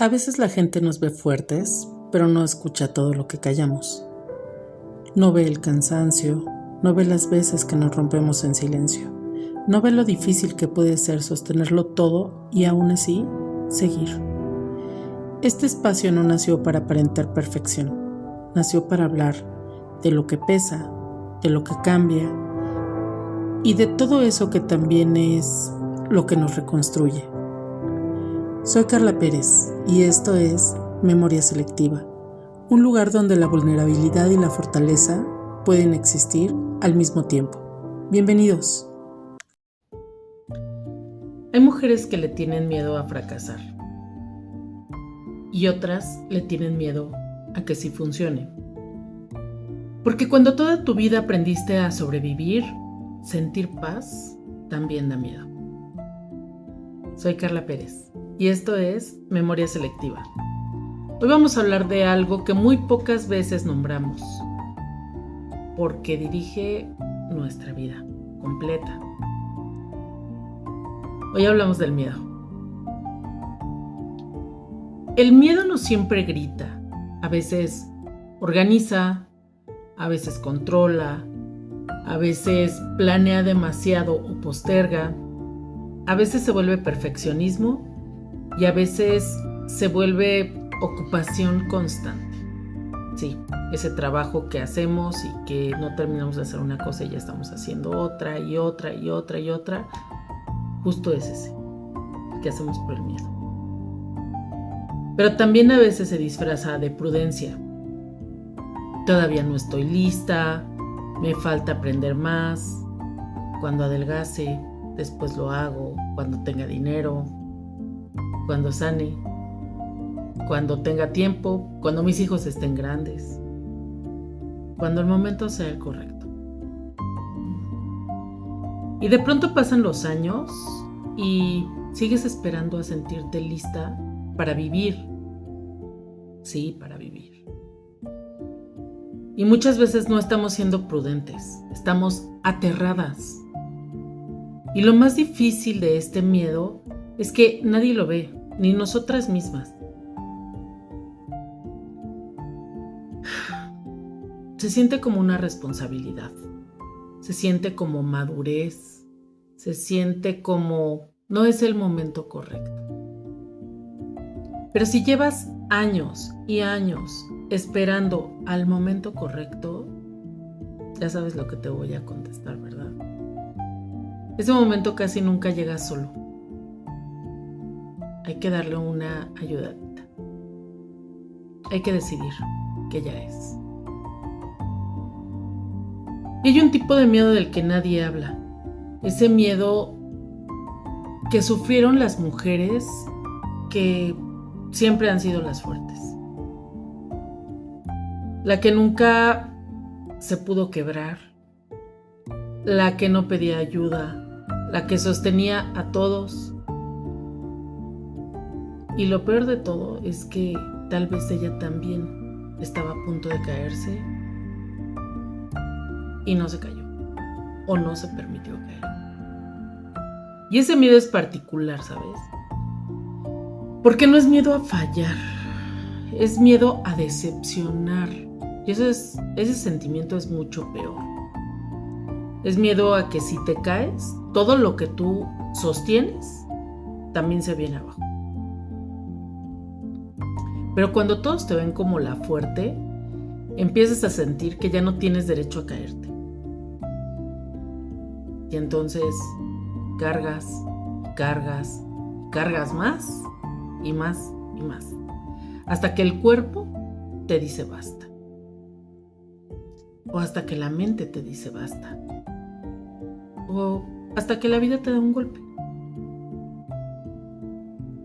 A veces la gente nos ve fuertes, pero no escucha todo lo que callamos. No ve el cansancio, no ve las veces que nos rompemos en silencio, no ve lo difícil que puede ser sostenerlo todo y aún así seguir. Este espacio no nació para aparentar perfección, nació para hablar de lo que pesa, de lo que cambia y de todo eso que también es lo que nos reconstruye. Soy Carla Pérez y esto es Memoria Selectiva, un lugar donde la vulnerabilidad y la fortaleza pueden existir al mismo tiempo. Bienvenidos. Hay mujeres que le tienen miedo a fracasar y otras le tienen miedo a que sí funcione. Porque cuando toda tu vida aprendiste a sobrevivir, sentir paz también da miedo. Soy Carla Pérez y esto es Memoria Selectiva. Hoy vamos a hablar de algo que muy pocas veces nombramos, porque dirige nuestra vida completa. Hoy hablamos del miedo. El miedo no siempre grita, a veces organiza, a veces controla, a veces planea demasiado o posterga, a veces se vuelve perfeccionismo y a veces se vuelve ocupación constante. Sí, ese trabajo que hacemos y que no terminamos de hacer una cosa y ya estamos haciendo otra y otra y otra y otra, justo es ese que hacemos por el miedo. Pero también a veces se disfraza de prudencia. Todavía no estoy lista, me falta aprender más, cuando adelgace, después lo hago, cuando tenga dinero, cuando sane, cuando tenga tiempo, cuando mis hijos estén grandes, cuando el momento sea el correcto. Y de pronto pasan los años y sigues esperando a sentirte lista para vivir. Sí, para vivir. Y muchas veces no estamos siendo prudentes, estamos aterradas. Y lo más difícil de este miedo es que nadie lo ve, ni nosotras mismas. Se siente como una responsabilidad, se siente como madurez, se siente como no es el momento correcto. Pero si llevas años y años esperando al momento correcto, ya sabes lo que te voy a contestar, ¿verdad? Ese momento casi nunca llega solo. Hay que darle una ayudadita. Hay que decidir que ya es. Y hay un tipo de miedo del que nadie habla. Ese miedo que sufrieron las mujeres que siempre han sido las fuertes. La que nunca se pudo quebrar. La que no pedía ayuda. La que sostenía a todos. Y lo peor de todo es que tal vez ella también estaba a punto de caerse y no se cayó o no se permitió caer. Y ese miedo es particular, ¿sabes? Porque no es miedo a fallar, es miedo a decepcionar. Y ese sentimiento es mucho peor. Es miedo a que si te caes, todo lo que tú sostienes también se viene abajo. Pero cuando todos te ven como la fuerte, empiezas a sentir que ya no tienes derecho a caerte. Y entonces cargas, cargas, cargas más y más y más. Hasta que el cuerpo te dice basta. O hasta que la mente te dice basta. O hasta que la vida te da un golpe.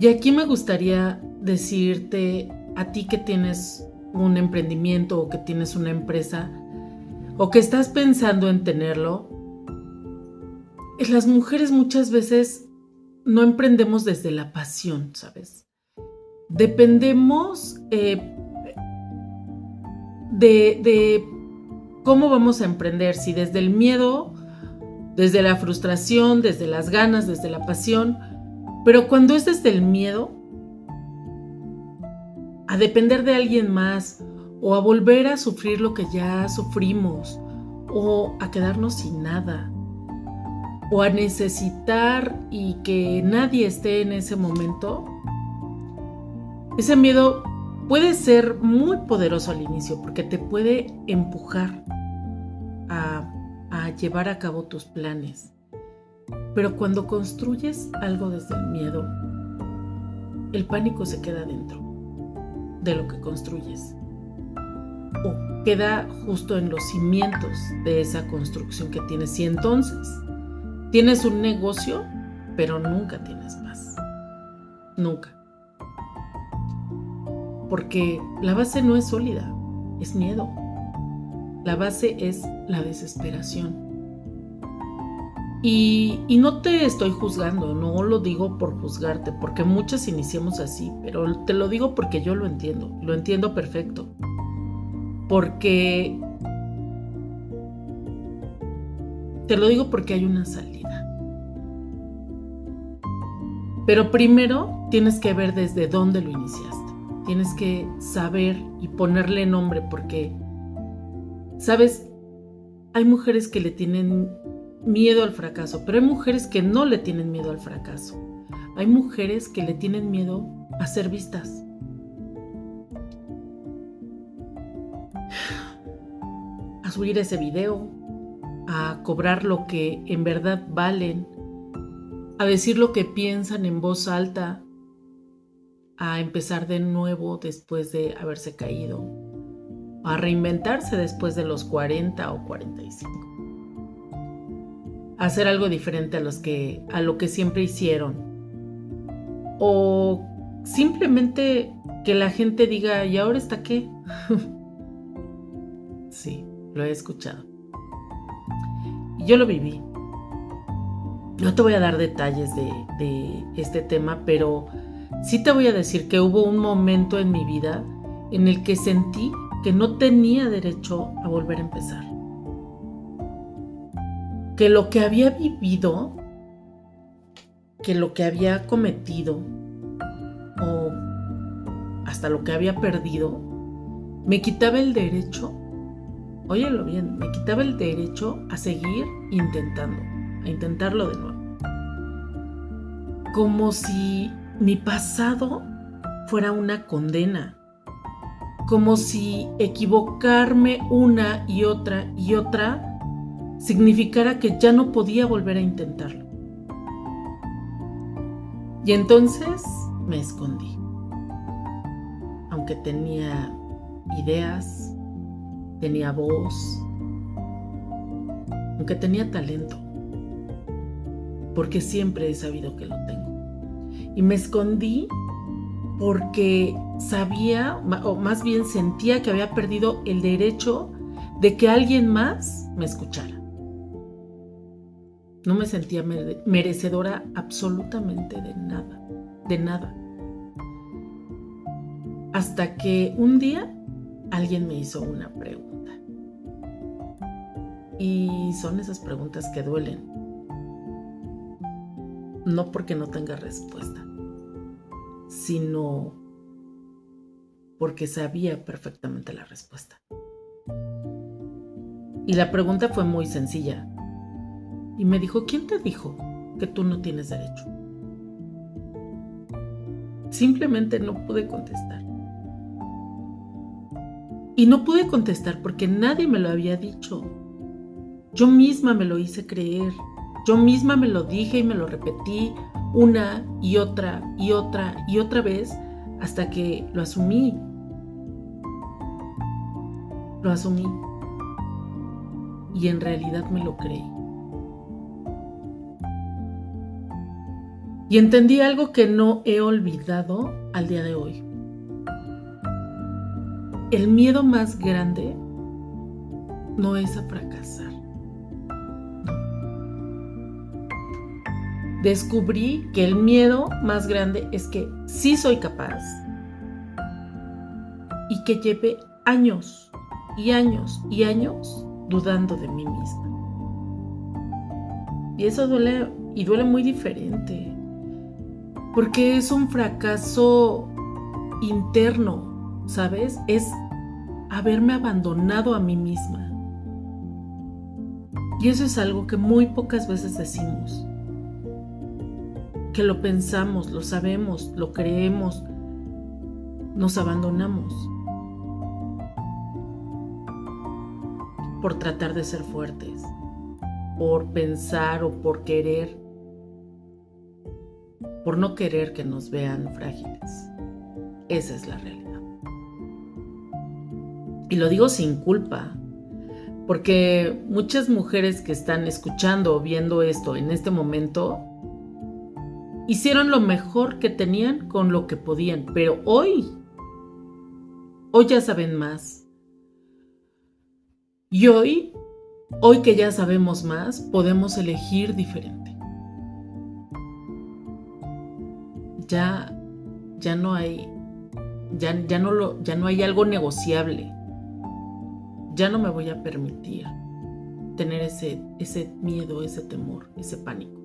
Y aquí me gustaría decirte a ti que tienes un emprendimiento o que tienes una empresa o que estás pensando en tenerlo, las mujeres muchas veces no emprendemos desde la pasión, ¿sabes? Dependemos de cómo vamos a emprender, si desde el miedo, desde la frustración, desde las ganas, desde la pasión. Pero cuando es desde el miedo, a depender de alguien más o a volver a sufrir lo que ya sufrimos o a quedarnos sin nada o a necesitar y que nadie esté en ese momento, ese miedo puede ser muy poderoso al inicio porque te puede empujar a llevar a cabo tus planes. Pero cuando construyes algo desde el miedo, el pánico se queda dentro de lo que construyes o queda justo en los cimientos de esa construcción que tienes. Y entonces tienes un negocio, pero nunca tienes paz. Nunca. Porque la base no es sólida, es miedo. La base es la desesperación. Y no te estoy juzgando, no lo digo por juzgarte, porque muchas iniciamos así, pero te lo digo porque yo lo entiendo perfecto. Porque te lo digo porque hay una salida. Pero primero tienes que ver desde dónde lo iniciaste. Tienes que saber y ponerle nombre porque, ¿sabes? Hay mujeres que le tienen miedo al fracaso, pero hay mujeres que no le tienen miedo al fracaso. Hay mujeres que le tienen miedo a ser vistas. A subir ese video, a cobrar lo que en verdad valen, a decir lo que piensan en voz alta, a empezar de nuevo después de haberse caído, a reinventarse después de los 40 o 45. A hacer algo diferente a lo que siempre hicieron. O simplemente que la gente diga, ¿y ahora está qué? Sí, lo he escuchado. Y yo lo viví. No te voy a dar detalles de este tema, pero sí te voy a decir que hubo un momento en mi vida en el que sentí que no tenía derecho a volver a empezar. Que lo que había vivido, que lo que había cometido o hasta lo que había perdido, me quitaba el derecho, óyelo bien, me quitaba el derecho a seguir intentando, a intentarlo de nuevo. Como si mi pasado fuera una condena, como si equivocarme una y otra significara que ya no podía volver a intentarlo. Y entonces me escondí. Aunque tenía ideas, tenía voz, aunque tenía talento, porque siempre he sabido que lo tengo. Y me escondí porque sabía, o más bien sentía que había perdido el derecho de que alguien más me escuchara. No me sentía merecedora absolutamente de nada. Hasta que un día alguien me hizo una pregunta. Y son esas preguntas que duelen. No porque no tenga respuesta, sino porque sabía perfectamente la respuesta. Y la pregunta fue muy sencilla. Y me dijo, ¿quién te dijo que tú no tienes derecho? Simplemente no pude contestar. Y no pude contestar porque nadie me lo había dicho. Yo misma me lo hice creer. Yo misma me lo dije y me lo repetí una y otra vez hasta que lo asumí. Lo asumí. Y en realidad me lo creí. Y entendí algo que no he olvidado al día de hoy. El miedo más grande no es a fracasar. No. Descubrí que el miedo más grande es que sí soy capaz y que llevé años y años y años dudando de mí misma. Y eso duele, y duele muy diferente, porque es un fracaso interno, ¿sabes? Es haberme abandonado a mí misma. Y eso es algo que muy pocas veces decimos. Que lo pensamos, lo sabemos, lo creemos, nos abandonamos por tratar de ser fuertes, por pensar o por querer, por no querer que nos vean frágiles. Esa es la realidad. Y lo digo sin culpa, porque muchas mujeres que están escuchando o viendo esto en este momento hicieron lo mejor que tenían con lo que podían, pero hoy ya saben más. Y hoy que ya sabemos más, podemos elegir diferente. Ya no hay, ya no hay algo negociable. Ya no me voy a permitir tener ese miedo, ese temor, ese pánico.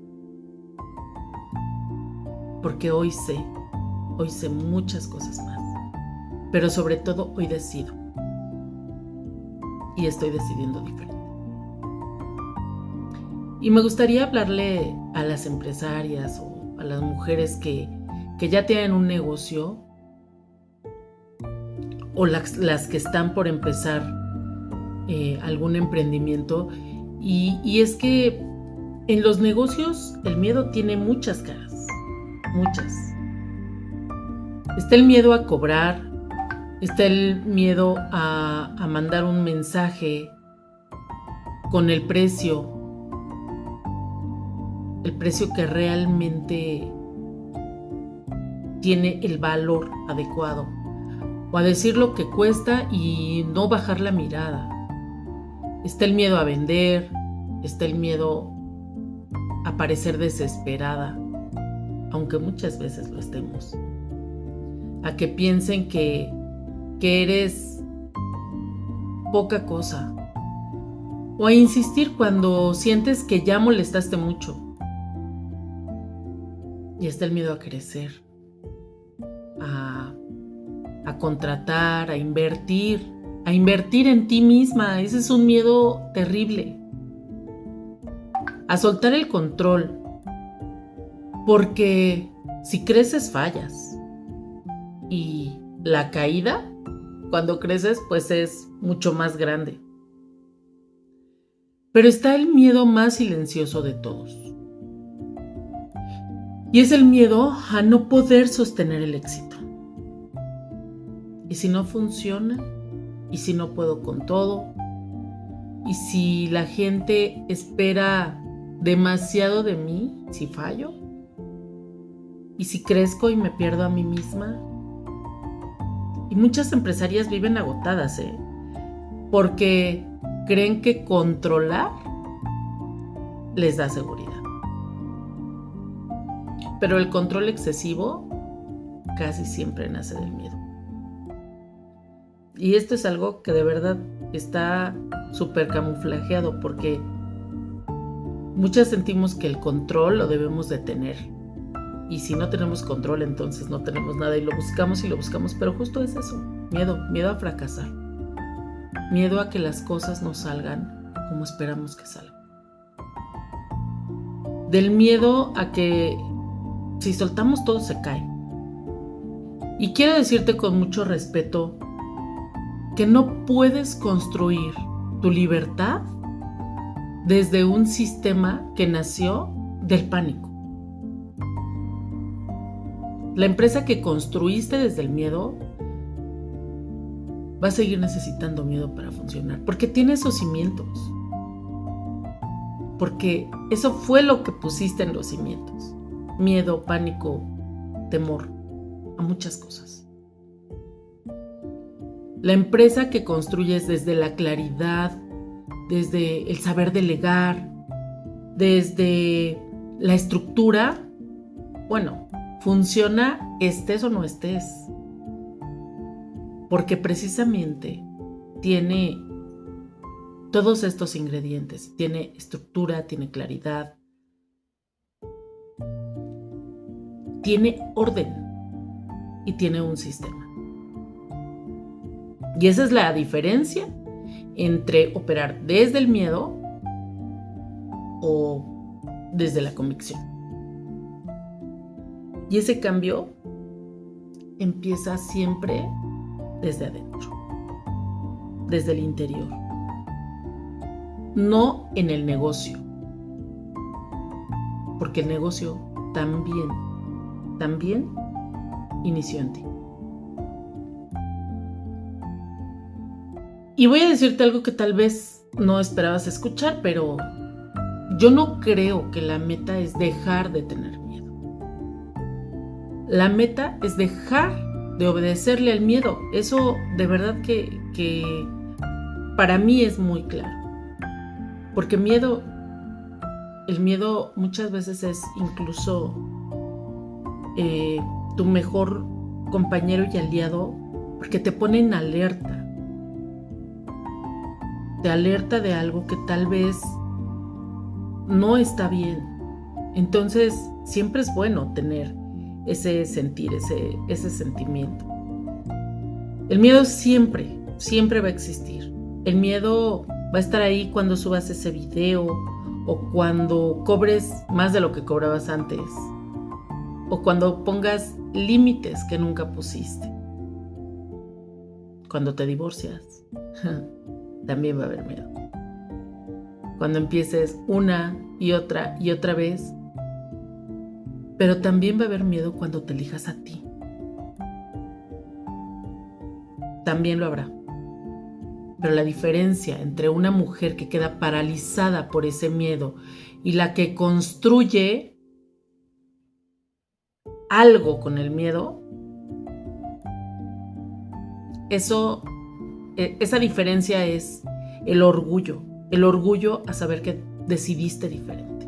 Porque hoy sé muchas cosas más. Pero sobre todo hoy decido. Y estoy decidiendo diferente. Y me gustaría hablarle a las empresarias o a las mujeres que ya tienen un negocio o las que están por empezar algún emprendimiento. Y es que en los negocios el miedo tiene muchas caras, muchas. Está el miedo a cobrar, está el miedo a mandar un mensaje con el precio que realmente tiene el valor adecuado, o a decir lo que cuesta y no bajar la mirada. Está el miedo a vender, está el miedo a parecer desesperada, aunque muchas veces lo estemos, a que piensen que eres poca cosa, o a insistir cuando sientes que ya molestaste mucho. Y está el miedo a crecer, a contratar, a invertir en ti misma. Ese es un miedo terrible. A soltar el control, porque si creces fallas. Y la caída, cuando creces, pues es mucho más grande. Pero está el miedo más silencioso de todos. Y es el miedo a no poder sostener el éxito. ¿Y si no funciona? ¿Y si no puedo con todo? ¿Y si la gente espera demasiado de mí? ¿Si fallo? ¿Y si crezco y me pierdo a mí misma? Y muchas empresarias viven agotadas, porque creen que controlar les da seguridad. Pero el control excesivo casi siempre nace del miedo. Y esto es algo que de verdad está súper camuflajeado, porque muchas sentimos que el control lo debemos de tener. Y si no tenemos control, entonces no tenemos nada, y lo buscamos, pero justo es eso, miedo a fracasar, miedo a que las cosas no salgan como esperamos que salgan. Del miedo a que si soltamos todo se cae. Y quiero decirte con mucho respeto que no puedes construir tu libertad desde un sistema que nació del pánico. La empresa que construiste desde el miedo va a seguir necesitando miedo para funcionar, porque tiene esos cimientos. Porque eso fue lo que pusiste en los cimientos. Miedo, pánico, temor a muchas cosas. La empresa que construyes desde la claridad, desde el saber delegar, desde la estructura, bueno, funciona estés o no estés. Porque precisamente tiene todos estos ingredientes. Tiene estructura, tiene claridad, tiene orden y tiene un sistema. Y esa es la diferencia entre operar desde el miedo o desde la convicción. Y ese cambio empieza siempre desde adentro, desde el interior, no en el negocio, porque el negocio también inició en ti. Y voy a decirte algo que tal vez no esperabas escuchar, pero yo no creo que la meta es dejar de tener miedo. La meta es dejar de obedecerle al miedo. Eso de verdad que para mí es muy claro. Porque el miedo muchas veces es incluso tu mejor compañero y aliado, porque te pone en alerta. Te alerta de algo que tal vez no está bien. Entonces, siempre es bueno tener ese sentir, ese sentimiento. El miedo siempre va a existir. El miedo va a estar ahí cuando subas ese video, o cuando cobres más de lo que cobrabas antes, o cuando pongas límites que nunca pusiste. Cuando te divorcias, también va a haber miedo. Cuando empieces una y otra vez, pero también va a haber miedo cuando te elijas a ti. También lo habrá. Pero la diferencia entre una mujer que queda paralizada por ese miedo y la que construye algo con el miedo, esa diferencia es el orgullo a saber que decidiste diferente.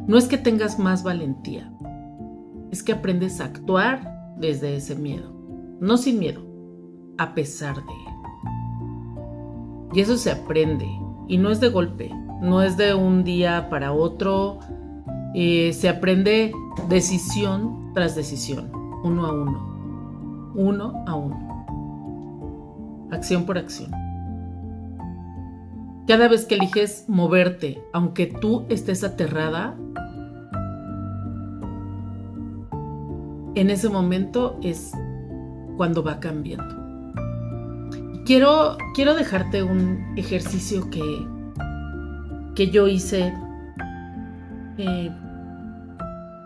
No es que tengas más valentía, es que aprendes a actuar desde ese miedo, no sin miedo, a pesar de él. Y eso se aprende, y no es de golpe, no es de un día para otro, se aprende decisión tras decisión, uno a uno, acción por acción. Cada vez que eliges moverte, aunque tú estés aterrada, en ese momento es cuando va cambiando. Quiero dejarte un ejercicio que yo hice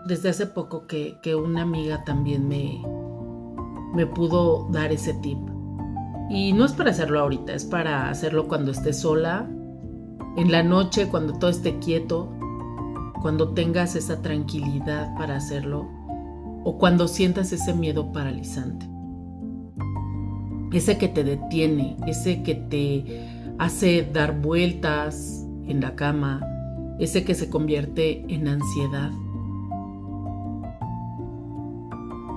desde hace poco, que una amiga también me pudo dar ese tip. Y no es para hacerlo ahorita, es para hacerlo cuando estés sola, en la noche, cuando todo esté quieto, cuando tengas esa tranquilidad para hacerlo, o cuando sientas ese miedo paralizante. Ese que te detiene, ese que te hace dar vueltas en la cama, ese que se convierte en ansiedad.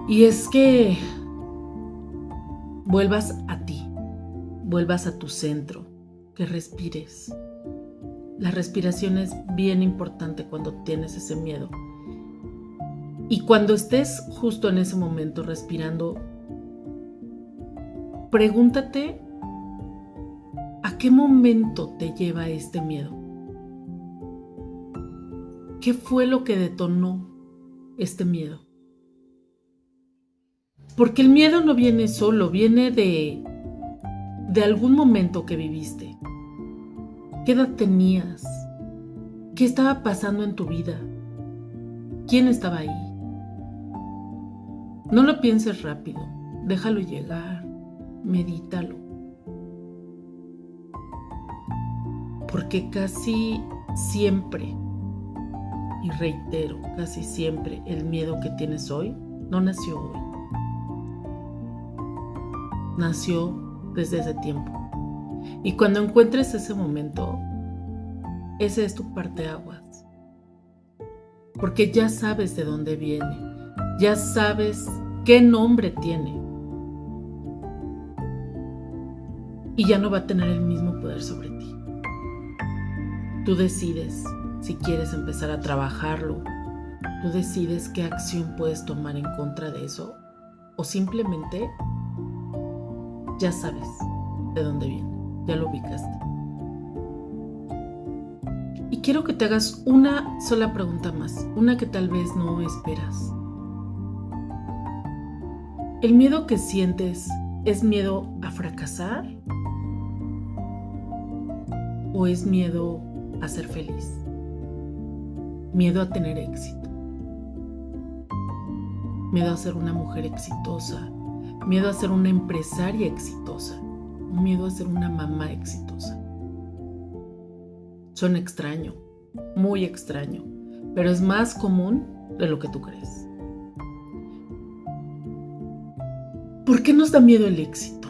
Y es que vuelvas a ti, vuelvas a tu centro, que respires. La respiración es bien importante cuando tienes ese miedo. Y cuando estés justo en ese momento respirando, pregúntate ¿a qué momento te lleva este miedo? ¿Qué fue lo que detonó este miedo? Porque el miedo no viene solo, viene de algún momento que viviste. ¿Qué edad tenías? ¿Qué estaba pasando en tu vida? ¿Quién estaba ahí? No lo pienses rápido, déjalo llegar, medítalo. Porque casi siempre, y reitero, casi siempre el miedo que tienes hoy no nació hoy. Nació desde ese tiempo. Y cuando encuentres ese momento, ese es tu parteaguas. Porque ya sabes de dónde viene, ya sabes qué nombre tiene. Y ya no va a tener el mismo poder sobre ti. Tú decides si quieres empezar a trabajarlo. Tú decides qué acción puedes tomar en contra de eso. O simplemente ya sabes de dónde viene, ya lo ubicaste. Y quiero que te hagas una sola pregunta más, una que tal vez no esperas. ¿El miedo que sientes es miedo a fracasar? ¿O es miedo a ser feliz? Miedo a tener éxito. Miedo a ser una mujer exitosa. Miedo a ser una empresaria exitosa. Miedo a ser una mamá exitosa. Suena extraño, muy extraño, pero es más común de lo que tú crees. ¿Por qué nos da miedo el éxito?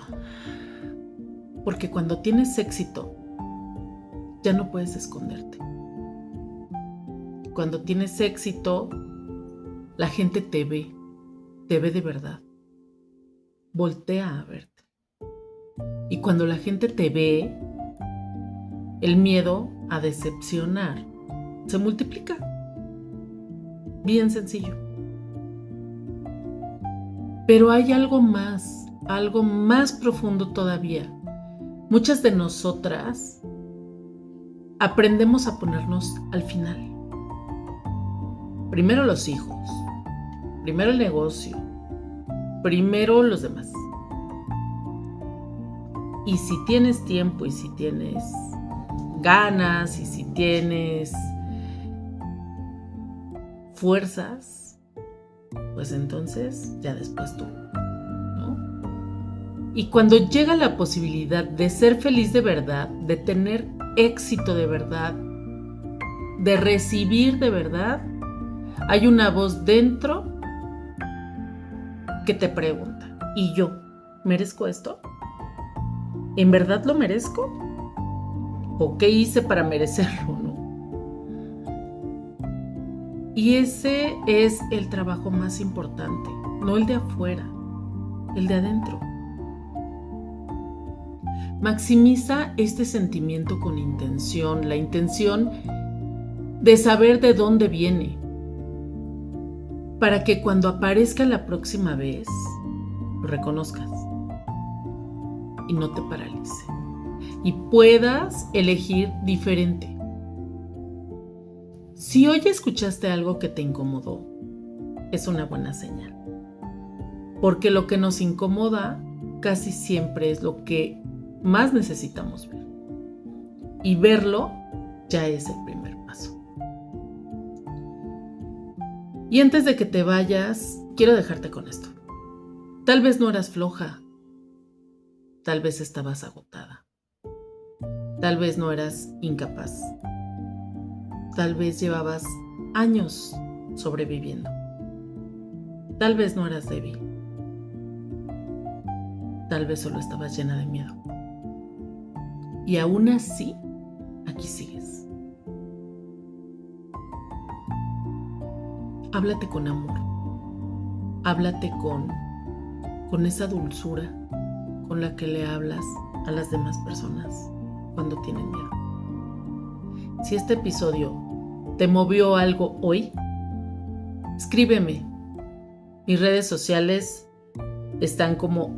Porque cuando tienes éxito, ya no puedes esconderte. Cuando tienes éxito, la gente te ve de verdad. Voltea a verte. Y cuando la gente te ve, el miedo a decepcionar se multiplica. Bien sencillo. Pero hay algo más profundo todavía. Muchas de nosotras aprendemos a ponernos al final. Primero los hijos, primero el negocio, primero los demás. Y si tienes tiempo y si tienes ganas y si tienes fuerzas, pues entonces ya después tú, ¿no? Y cuando llega la posibilidad de ser feliz de verdad, de tener éxito de verdad, de recibir de verdad, hay una voz dentro que te pregunta, ¿y yo merezco esto? ¿En verdad lo merezco? ¿O qué hice para merecerlo, no? Y ese es el trabajo más importante, no el de afuera, el de adentro. Maximiza este sentimiento con intención, la intención de saber de dónde viene, para que cuando aparezca la próxima vez, lo reconozcas y no te paralice y puedas elegir diferente. Si hoy escuchaste algo que te incomodó, es una buena señal, porque lo que nos incomoda casi siempre es lo que más necesitamos ver, y verlo ya es el primer paso. Y antes de que te vayas, quiero dejarte con esto. Tal vez no eras floja, tal vez estabas agotada, tal vez no eras incapaz, tal vez llevabas años sobreviviendo, tal vez no eras débil, tal vez solo estabas llena de miedo. Y aún así, aquí sigues. Háblate con amor, háblate con esa dulzura con la que le hablas a las demás personas cuando tienen miedo. Si este episodio te movió algo hoy, escríbeme. Mis redes sociales están como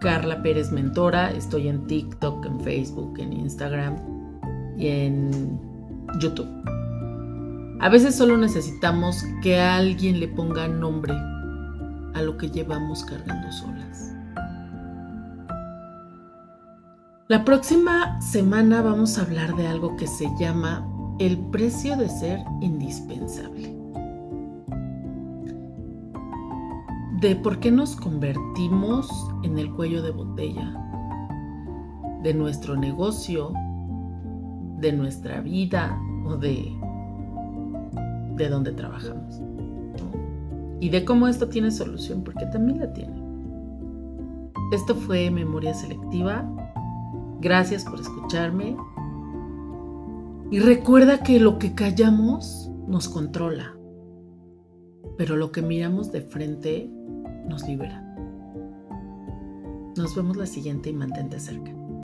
@Carla Pérez Mentora. Estoy en TikTok, en Facebook, en Instagram y en YouTube. A veces solo necesitamos que alguien le ponga nombre a lo que llevamos cargando solas. La próxima semana vamos a hablar de algo que se llama el precio de ser indispensable. De por qué nos convertimos en el cuello de botella de nuestro negocio, de nuestra vida o de donde trabajamos, ¿no? Y de cómo esto tiene solución, porque también la tiene. Esto fue Memoria Selectiva. Gracias por escucharme. Y recuerda que lo que callamos nos controla, pero lo que miramos de frente nos libera. Nos vemos la siguiente y mantente cerca.